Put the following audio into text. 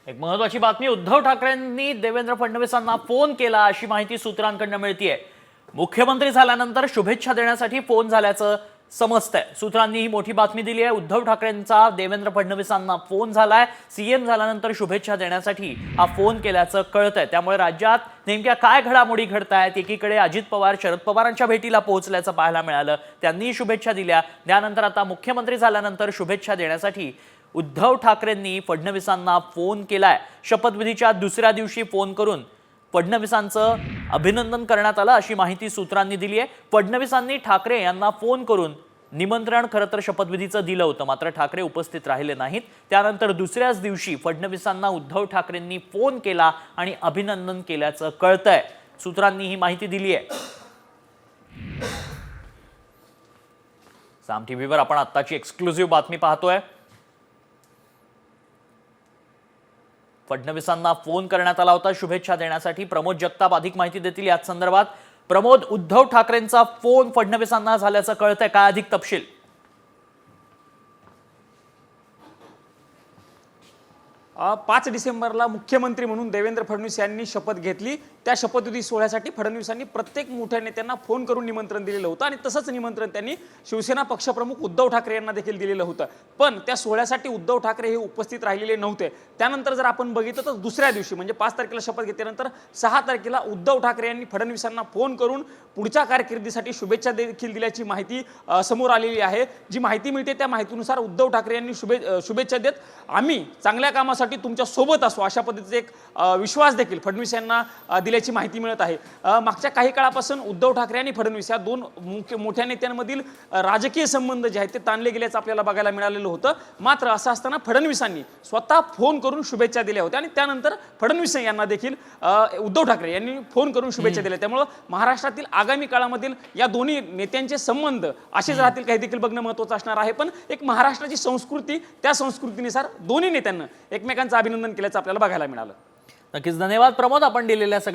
एक महत्वाची बातमी, उद्धव ठाकरेंनी देवेंद्र फडणवीसांना फोन केला अशी माहिती सूत्रांकडून मिळतेय। मुख्यमंत्री झाल्यानंतर शुभेच्छा देण्यासाठी फोन झाल्याचं समजतंय। सूत्रांनी ही मोठी बातमी दिली आहे। उद्धव ठाकरेंचा देवेंद्र फडणवीसांना फोन झालाय। सीएम झाल्यानंतर शुभेच्छा देण्यासाठी हा फोन केल्याचं कळतंय। त्यामुळे राज्यात नेमक्या काय घडामोडी घडतायत, एकीकडे अजित पवार शरद पवारांच्या भेटीला पोहोचल्याचं पाहायला मिळालं, त्यांनी शुभेच्छा दिल्या। त्यानंतर आता मुख्यमंत्री झाल्यानंतर शुभेच्छा देण्यासाठी उद्धव ठाकरेंनी फडणवीसांना फोन केलाय। शपथविधीच्या दुसऱ्या दिवशी फोन करून फडणवीसांचं अभिनंदन करण्यात आलं अशी माहिती सूत्रांनी दिली आहे। फडणवीसांनी ठाकरे यांना फोन करून निमंत्रण खरं तर शपथविधीचं दिलं होतं, मात्र ठाकरे उपस्थित राहिले नाहीत। त्यानंतर दुसऱ्याच दिवशी फडणवीसांना उद्धव ठाकरेंनी फोन केला आणि अभिनंदन केल्याचं कळतंय। सूत्रांनी ही माहिती दिली आहे। साम टीव्हीवर आपण आत्ताची एक्सक्लुझिव्ह बातमी पाहतोय। फडणवीसांना फोन करण्यात आला होता शुभेच्छा देण्यासाठी। प्रमोद जगताप अधिक माहिती देतील याच संदर्भात। प्रमोद, उद्धव ठाकरेंचा फोन फडणवीसांना झाल्याचं कळतंय, काय अधिक तपशील? 5 डिसेंबरला मुख्यमंत्री म्हणून देवेंद्र फडणवीस यांनी शपथ घेतली। त्या शपथविधी सोहळ्यासाठी फडणवीसांनी प्रत्येक मोठ्या नेत्यांना फोन करून निमंत्रण दिलेलं होतं आणि तसंच निमंत्रण त्यांनी शिवसेना पक्षप्रमुख उद्धव ठाकरे यांना देखील दिलेलं होतं। पण त्या सोहळ्यासाठी उद्धव ठाकरे हे उपस्थित राहिलेले नव्हते। त्यानंतर जर आपण बघितलं तर दुसऱ्या दिवशी म्हणजे 5 तारखेला शपथ घेतल्यानंतर 6 तारखेला उद्धव ठाकरे यांनी फडणवीसांना फोन करून पुढच्या कारकिर्दीसाठी शुभेच्छा देखील दिल्याची माहिती समोर आलेली आहे। जी माहिती मिळते त्या माहितीनुसार उद्धव ठाकरे यांनी शुभेच्छा देत आम्ही चांगल्या कामासाठी तुमच्या सोबत असू अशा पद्धतीचा एक विश्वास देखील फडणवीस यांना दिल्याची माहिती मिळत आहे। मागच्या काही काळापासून उद्धव ठाकरे आणि फडणवीस या दोन मोठ्या नेत्यांमधील राजकीय संबंध जे आहेत ते ताणले गेल्याचं आपल्याला बघायला मिळालेलं होतं। मात्र असं असताना फडणवीसांनी स्वतः फोन करून शुभेच्छा दिल्या होत्या आणि त्यानंतर फडणवीस यांना देखील उद्धव ठाकरे यांनी फोन करून शुभेच्छा दिल्या। त्यामुळे महाराष्ट्रातील आगामी काळामधील या दोन्ही नेत्यांचे संबंध असेच राहतील काही देखील बघणं महत्त्वाचं असणार आहे। पण एक महाराष्ट्राची संस्कृती, त्या संस्कृतीनुसार दोन्ही नेत्यांना एकमेकांचं अभिनंदन केल्याचं आपल्याला बघायला मिळालं। नक्कीच धन्यवाद प्रमोद, आपण दिलेल्या सगळ्या